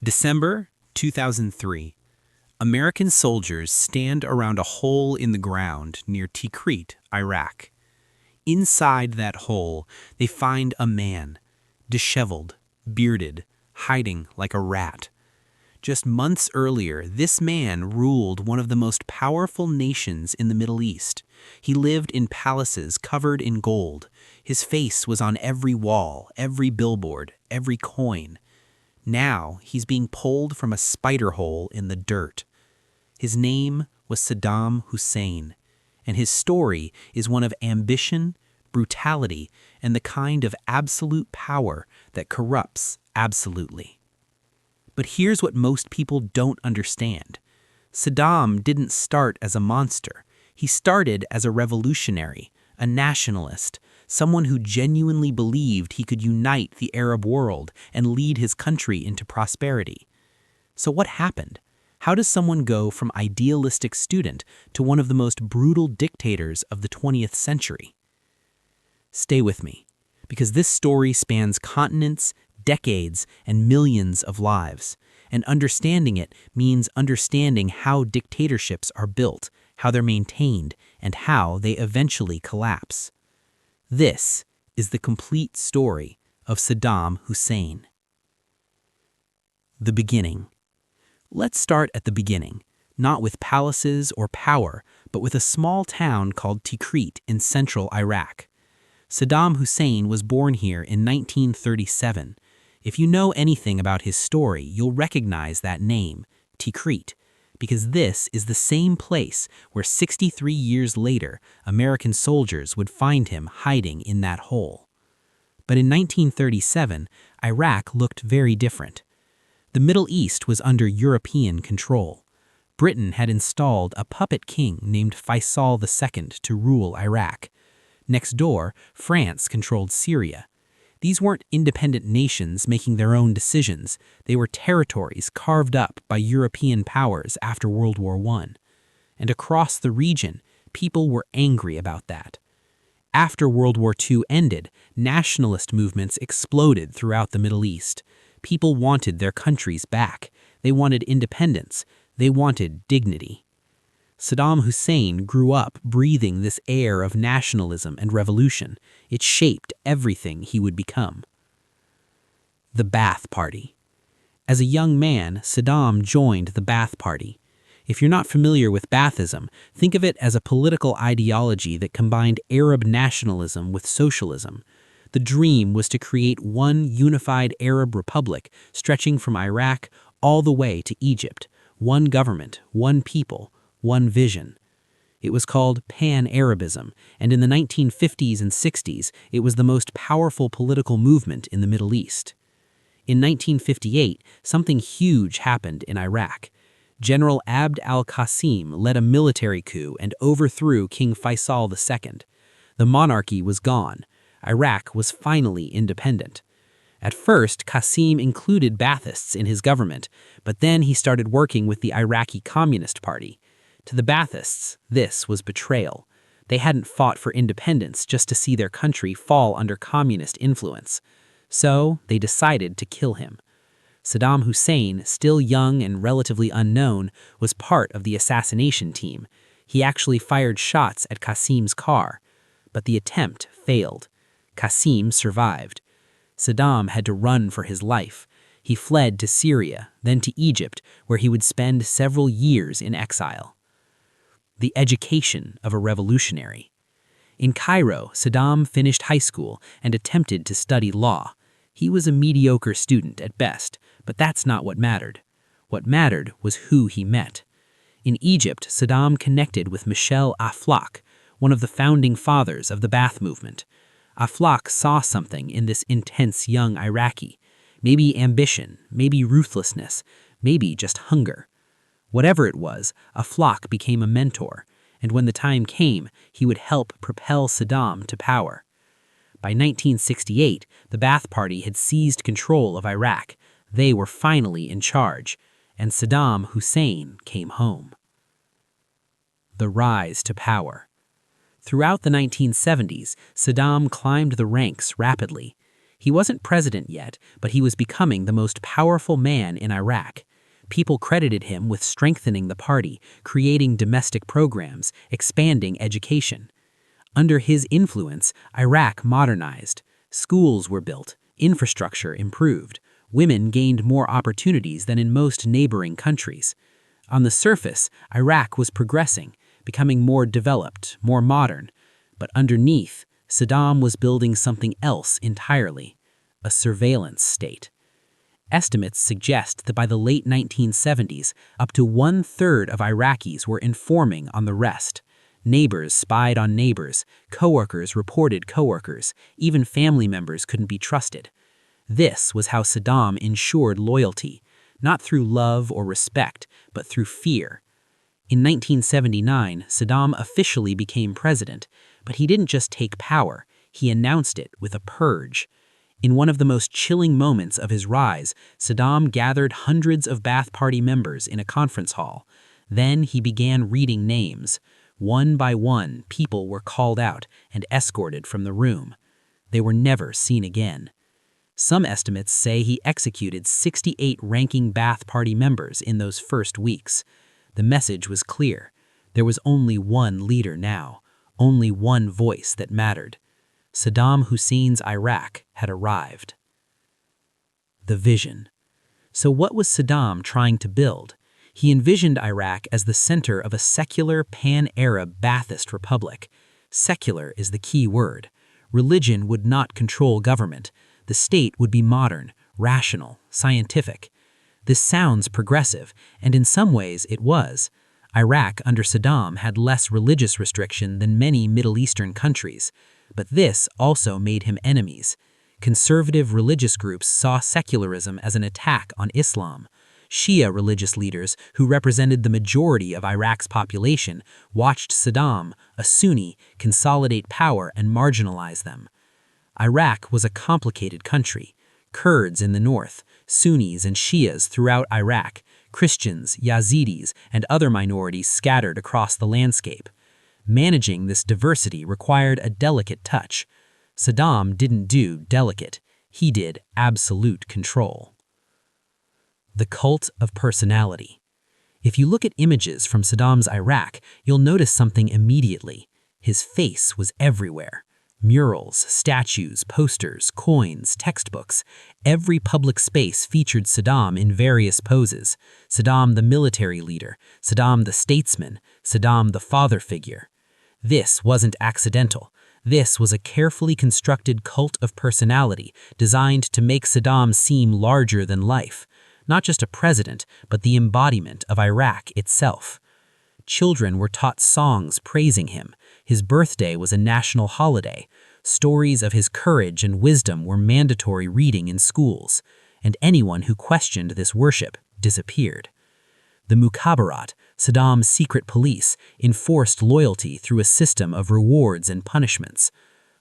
December 2003. American soldiers stand around a hole in the ground near Tikrit, Iraq. Inside that hole, they find a man, disheveled, bearded, hiding like a rat. Just months earlier, this man ruled one of the most powerful nations in the Middle East. He lived in palaces covered in gold. His face was on every wall, every billboard, every coin. Now he's being pulled from a spider hole in the dirt. His name was Saddam Hussein, and his story is one of ambition, brutality, and the kind of absolute power that corrupts absolutely. But here's what most people don't understand. Saddam didn't start as a monster. He started as a revolutionary, a nationalist, someone who genuinely believed he could unite the Arab world and lead his country into prosperity. So what happened? How does someone go from idealistic student to one of the most brutal dictators of the 20th century? Stay with me, because this story spans continents, decades, and millions of lives. And understanding it means understanding how dictatorships are built, how they're maintained, and how they eventually collapse. This is the complete story of Saddam Hussein. The beginning. Let's start at the beginning, not with palaces or power, but with a small town called Tikrit in central Iraq. Saddam Hussein was born here in 1937. If you know anything about his story, you'll recognize that name, Tikrit, because this is the same place where 63 years later, American soldiers would find him hiding in that hole. But in 1937, Iraq looked very different. The Middle East was under European control. Britain had installed a puppet king named Faisal II to rule Iraq. Next door, France controlled Syria. These weren't independent nations making their own decisions. They were territories carved up by European powers after World War I. And across the region, people were angry about that. After World War II ended, nationalist movements exploded throughout the Middle East. People wanted their countries back. They wanted independence. They wanted dignity. Saddam Hussein grew up breathing this air of nationalism and revolution. It shaped everything he would become. The Baath Party. As a young man, Saddam joined the Baath Party. If you're not familiar with Baathism, think of it as a political ideology that combined Arab nationalism with socialism. The dream was to create one unified Arab republic stretching from Iraq all the way to Egypt. One government, one people, one vision. It was called Pan-Arabism, and in the 1950s and 60s, it was the most powerful political movement in the Middle East. In 1958, something huge happened in Iraq. General Abd al-Qasim led a military coup and overthrew King Faisal II. The monarchy was gone. Iraq was finally independent. At first, Qasim included Baathists in his government, but then he started working with the Iraqi Communist Party. To the Baathists, this was betrayal. They hadn't fought for independence just to see their country fall under communist influence. So they decided to kill him. Saddam Hussein, still young and relatively unknown, was part of the assassination team. He actually fired shots at Qasim's car, but the attempt failed. Qasim survived. Saddam had to run for his life. He fled to Syria, then to Egypt, where he would spend several years in exile. The education of a revolutionary. In Cairo, Saddam finished high school and attempted to study law. He was a mediocre student at best, but that's not what mattered. What mattered was who he met. In Egypt, Saddam connected with Michel Aflaq, one of the founding fathers of the Baath movement. Aflaq saw something in this intense young Iraqi. Maybe ambition, maybe ruthlessness, maybe just hunger. Whatever it was, Aflaq became a mentor, and when the time came, he would help propel Saddam to power. By 1968, the Baath Party had seized control of Iraq. They were finally in charge, and Saddam Hussein came home. The rise to power. Throughout the 1970s, Saddam climbed the ranks rapidly. He wasn't president yet, but he was becoming the most powerful man in Iraq. People credited him with strengthening the party, creating domestic programs, expanding education. Under his influence, Iraq modernized. Schools were built, infrastructure improved. Women gained more opportunities than in most neighboring countries. On the surface, Iraq was progressing, becoming more developed, more modern. But underneath, Saddam was building something else entirely, a surveillance state. Estimates suggest that by the late 1970s, up to 1/3 of Iraqis were informing on the rest. Neighbors spied on neighbors, coworkers reported coworkers, even family members couldn't be trusted. This was how Saddam ensured loyalty, not through love or respect, but through fear. In 1979, Saddam officially became president, but he didn't just take power, he announced it with a purge. In one of the most chilling moments of his rise, Saddam gathered hundreds of Baath Party members in a conference hall. Then he began reading names. One by one, people were called out and escorted from the room. They were never seen again. Some estimates say he executed 68 ranking Baath Party members in those first weeks. The message was clear. There was only one leader now, only one voice that mattered. Saddam Hussein's Iraq had arrived. The vision. So what was Saddam trying to build? He envisioned Iraq as the center of a secular, pan-Arab Baathist republic. Secular is the key word. Religion would not control government. The state would be modern, rational, scientific. This sounds progressive, and in some ways it was. Iraq under Saddam had less religious restriction than many Middle Eastern countries. But this also made him enemies. Conservative religious groups saw secularism as an attack on Islam. Shia religious leaders, who represented the majority of Iraq's population, watched Saddam, a Sunni, consolidate power and marginalize them. Iraq was a complicated country. Kurds in the north, Sunnis and Shias throughout Iraq, Christians, Yazidis, and other minorities scattered across the landscape. Managing this diversity required a delicate touch. Saddam didn't do delicate, he did absolute control. The cult of personality. If you look at images from Saddam's Iraq, you'll notice something immediately. His face was everywhere. Murals, statues, posters, coins, textbooks. Every public space featured Saddam in various poses. Saddam the military leader, Saddam the statesman, Saddam the father figure. This wasn't accidental. This was a carefully constructed cult of personality designed to make Saddam seem larger than life. Not just a president, but the embodiment of Iraq itself. Children were taught songs praising him. His birthday was a national holiday. Stories of his courage and wisdom were mandatory reading in schools, and anyone who questioned this worship disappeared. The Mukhabarat, Saddam's secret police, enforced loyalty through a system of rewards and punishments.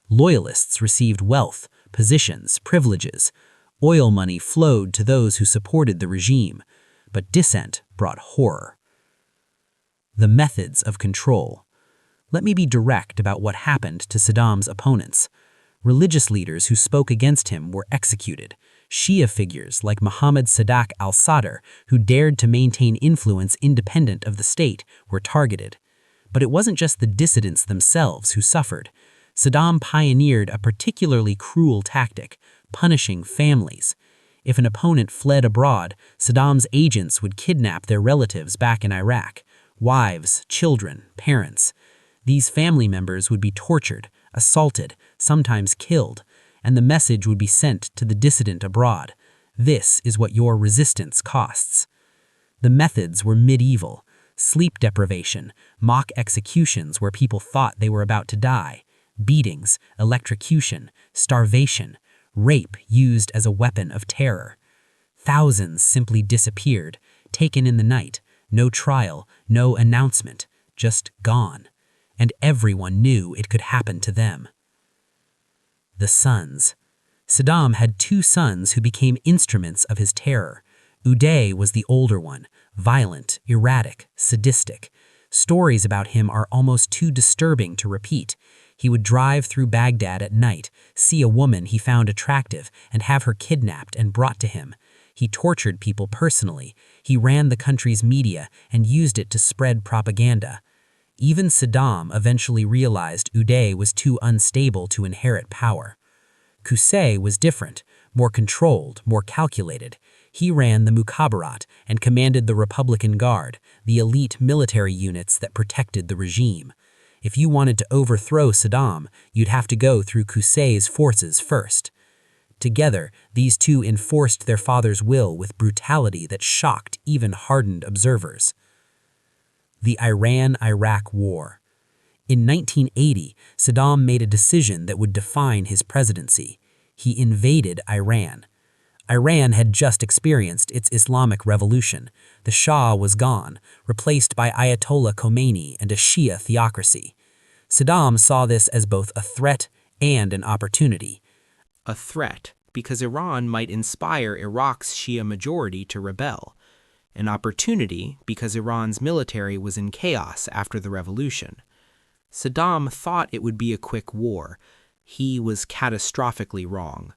Loyalists received wealth, positions, privileges. Oil money flowed to those who supported the regime, but dissent brought horror. The methods of control. Let me be direct about what happened to Saddam's opponents. Religious leaders who spoke against him were executed. Shia figures like Mohammad Sadiq al-Sadr, who dared to maintain influence independent of the state, were targeted. But it wasn't just the dissidents themselves who suffered. Saddam pioneered a particularly cruel tactic, punishing families. If an opponent fled abroad, Saddam's agents would kidnap their relatives back in Iraq. Wives, children, parents. These family members would be tortured, assaulted, sometimes killed, and the message would be sent to the dissident abroad. This is what your resistance costs. The methods were medieval. Sleep deprivation, mock executions where people thought they were about to die, beatings, electrocution, starvation, rape used as a weapon of terror. Thousands simply disappeared, taken in the night, no trial, no announcement, just gone. And everyone knew it could happen to them. The sons. Saddam had two sons who became instruments of his terror. Uday was the older one, violent, erratic, sadistic. Stories about him are almost too disturbing to repeat. He would drive through Baghdad at night, see a woman he found attractive, and have her kidnapped and brought to him. He tortured people personally. He ran the country's media and used it to spread propaganda. Even Saddam eventually realized Uday was too unstable to inherit power. Qusay was different, more controlled, more calculated. He ran the Mukhabarat and commanded the Republican Guard, the elite military units that protected the regime. If you wanted to overthrow Saddam, you'd have to go through Qusay's forces first. Together, these two enforced their father's will with brutality that shocked even hardened observers. The Iran-Iraq War. In 1980, Saddam made a decision that would define his presidency. He invaded Iran. Iran had just experienced its Islamic revolution. The Shah was gone, replaced by Ayatollah Khomeini and a Shia theocracy. Saddam saw this as both a threat and an opportunity. A threat because Iran might inspire Iraq's Shia majority to rebel. An opportunity because Iran's military was in chaos after the revolution. Saddam thought it would be a quick war. He was catastrophically wrong.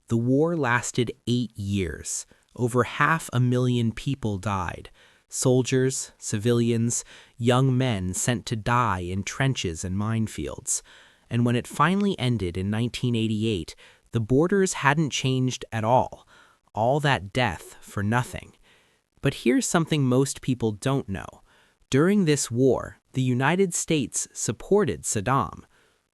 The war lasted 8 years. Over 500,000 people died. Soldiers, civilians, young men sent to die in trenches and minefields. And when it finally ended in 1988, the borders hadn't changed at all. All that death for nothing. But here's something most people don't know. During this war, the United States supported Saddam.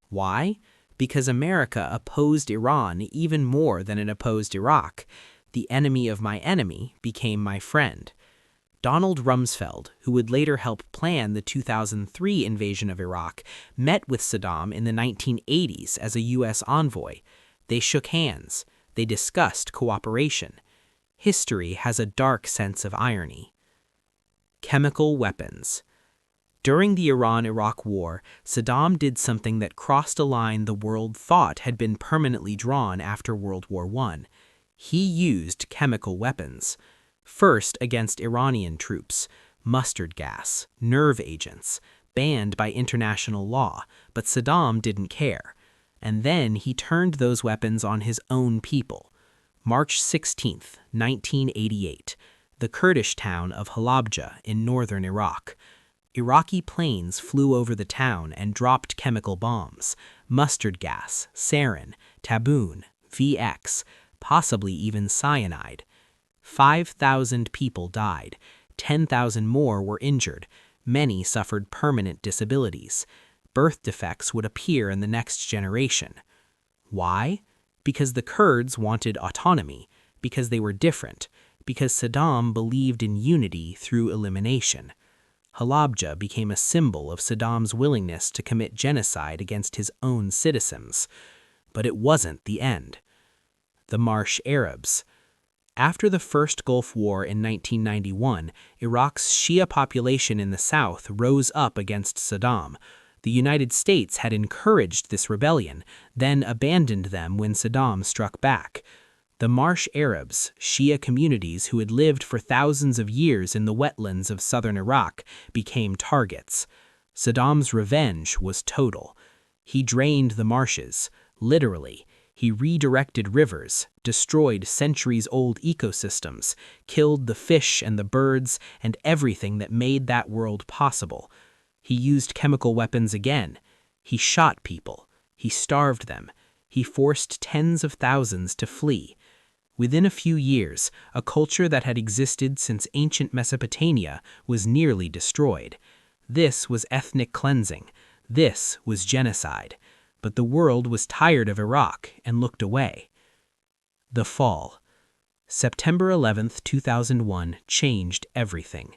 Why? Because America opposed Iran even more than it opposed Iraq. The enemy of my enemy became my friend. Donald Rumsfeld, who would later help plan the 2003 invasion of Iraq, met with Saddam in the 1980s as a U.S. envoy. They shook hands. They discussed cooperation. History has a dark sense of irony. Chemical weapons. During the Iran-Iraq War, Saddam did something that crossed a line the world thought had been permanently drawn after World War I. He used chemical weapons. First against Iranian troops, mustard gas, nerve agents, banned by international law, but Saddam didn't care. And then he turned those weapons on his own people. March 16, 1988, the Kurdish town of Halabja in northern Iraq. Iraqi planes flew over the town and dropped chemical bombs, mustard gas, sarin, taboon, VX, possibly even cyanide. 5,000 people died, 10,000 more were injured, many suffered permanent disabilities. Birth defects would appear in the next generation. Why? Because the Kurds wanted autonomy, because they were different, because Saddam believed in unity through elimination. Halabja became a symbol of Saddam's willingness to commit genocide against his own citizens. But it wasn't the end. The Marsh Arabs. After the First Gulf War in 1991, Iraq's Shia population in the south rose up against Saddam. The United States had encouraged this rebellion, then abandoned them when Saddam struck back. The Marsh Arabs, Shia communities who had lived for thousands of years in the wetlands of southern Iraq, became targets. Saddam's revenge was total. He drained the marshes, literally. He redirected rivers, destroyed centuries-old ecosystems, killed the fish and the birds and everything that made that world possible. He used chemical weapons again. He shot people. He starved them. He forced tens of thousands to flee. Within a few years, a culture that had existed since ancient Mesopotamia was nearly destroyed. This was ethnic cleansing. This was genocide. But the world was tired of Iraq and looked away. The fall. September 11, 2001 changed everything.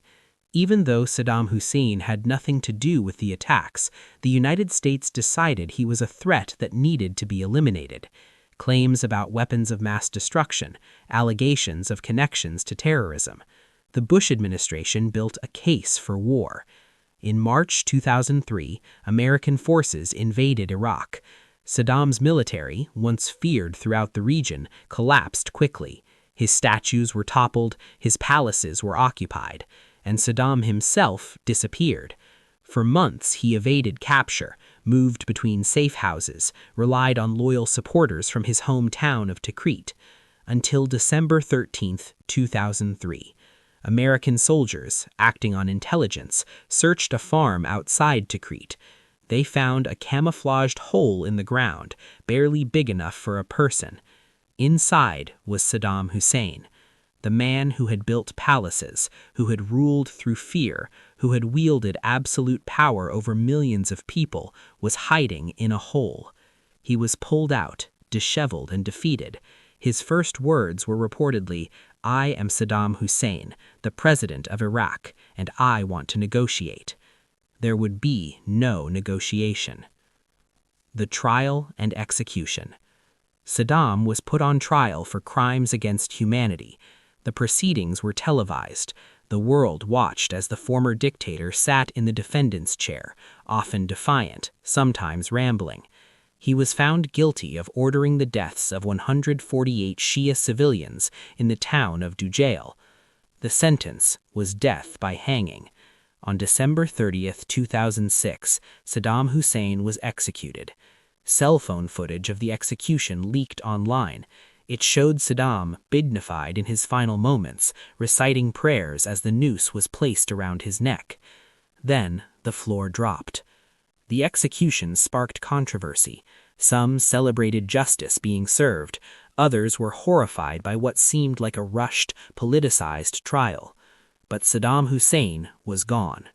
Even though Saddam Hussein had nothing to do with the attacks, the United States decided he was a threat that needed to be eliminated. Claims about weapons of mass destruction, allegations of connections to terrorism. The Bush administration built a case for war. In March 2003, American forces invaded Iraq. Saddam's military, once feared throughout the region, collapsed quickly. His statues were toppled, his palaces were occupied, and Saddam himself disappeared. For months he evaded capture, moved between safe houses, relied on loyal supporters from his hometown of Tikrit, until December 13, 2003. American soldiers, acting on intelligence, searched a farm outside Tikrit. They found a camouflaged hole in the ground, barely big enough for a person. Inside was Saddam Hussein, the man who had built palaces, who had ruled through fear, who had wielded absolute power over millions of people, was hiding in a hole. He was pulled out, disheveled and defeated. His first words were reportedly, "I am Saddam Hussein, the president of Iraq, and I want to negotiate." There would be no negotiation. The trial and execution. Saddam was put on trial for crimes against humanity. The proceedings were televised. The world watched as the former dictator sat in the defendant's chair, often defiant, sometimes rambling. He was found guilty of ordering the deaths of 148 Shia civilians in the town of Dujail. The sentence was death by hanging. On December 30, 2006, Saddam Hussein was executed. Cell phone footage of the execution leaked online. It showed Saddam, dignified in his final moments, reciting prayers as the noose was placed around his neck. Then the floor dropped. The execution sparked controversy. Some celebrated justice being served. Others were horrified by what seemed like a rushed, politicized trial. But Saddam Hussein was gone.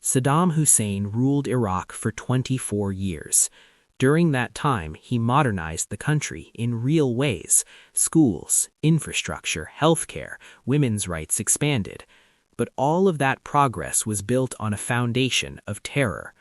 Saddam Hussein ruled Iraq for 24 years. During that time, he modernized the country in real ways. Schools, infrastructure, healthcare, women's rights expanded. But all of that progress was built on a foundation of terror.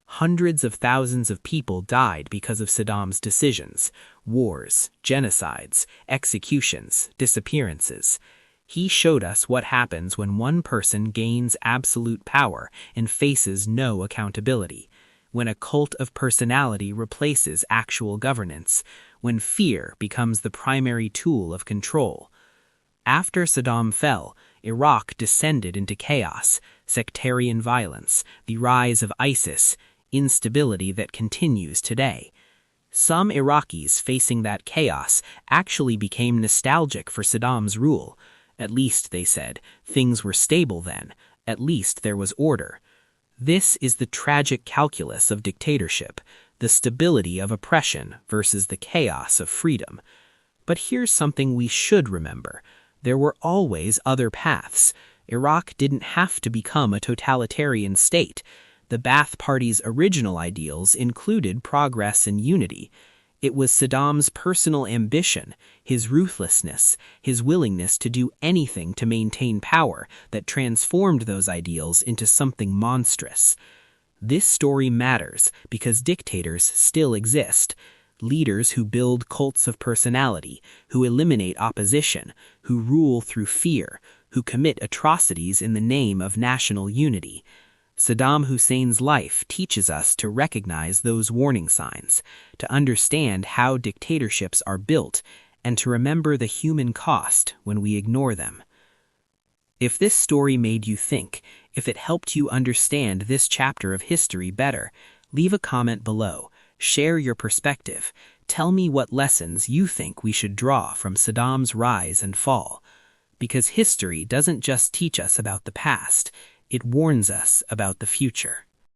Hundreds of thousands of people died because of Saddam's decisions: wars, genocides, executions, disappearances. He showed us what happens when one person gains absolute power and faces no accountability, when a cult of personality replaces actual governance, when fear becomes the primary tool of control. After Saddam fell, Iraq descended into chaos, sectarian violence, the rise of ISIS, instability that continues today. Some Iraqis facing that chaos actually became nostalgic for Saddam's rule. At least, they said, things were stable then. At least there was order. This is the tragic calculus of dictatorship, the stability of oppression versus the chaos of freedom. But here's something we should remember. There were always other paths. Iraq didn't have to become a totalitarian state. The Baath Party's original ideals included progress and unity. It was Saddam's personal ambition, his ruthlessness, his willingness to do anything to maintain power that transformed those ideals into something monstrous. This story matters because dictators still exist. Leaders who build cults of personality, who eliminate opposition, who rule through fear, who commit atrocities in the name of national unity. Saddam Hussein's life teaches us to recognize those warning signs, to understand how dictatorships are built, and to remember the human cost when we ignore them. If this story made you think, if it helped you understand this chapter of history better, leave a comment below, share your perspective, tell me what lessons you think we should draw from Saddam's rise and fall. Because history doesn't just teach us about the past, it warns us about the future.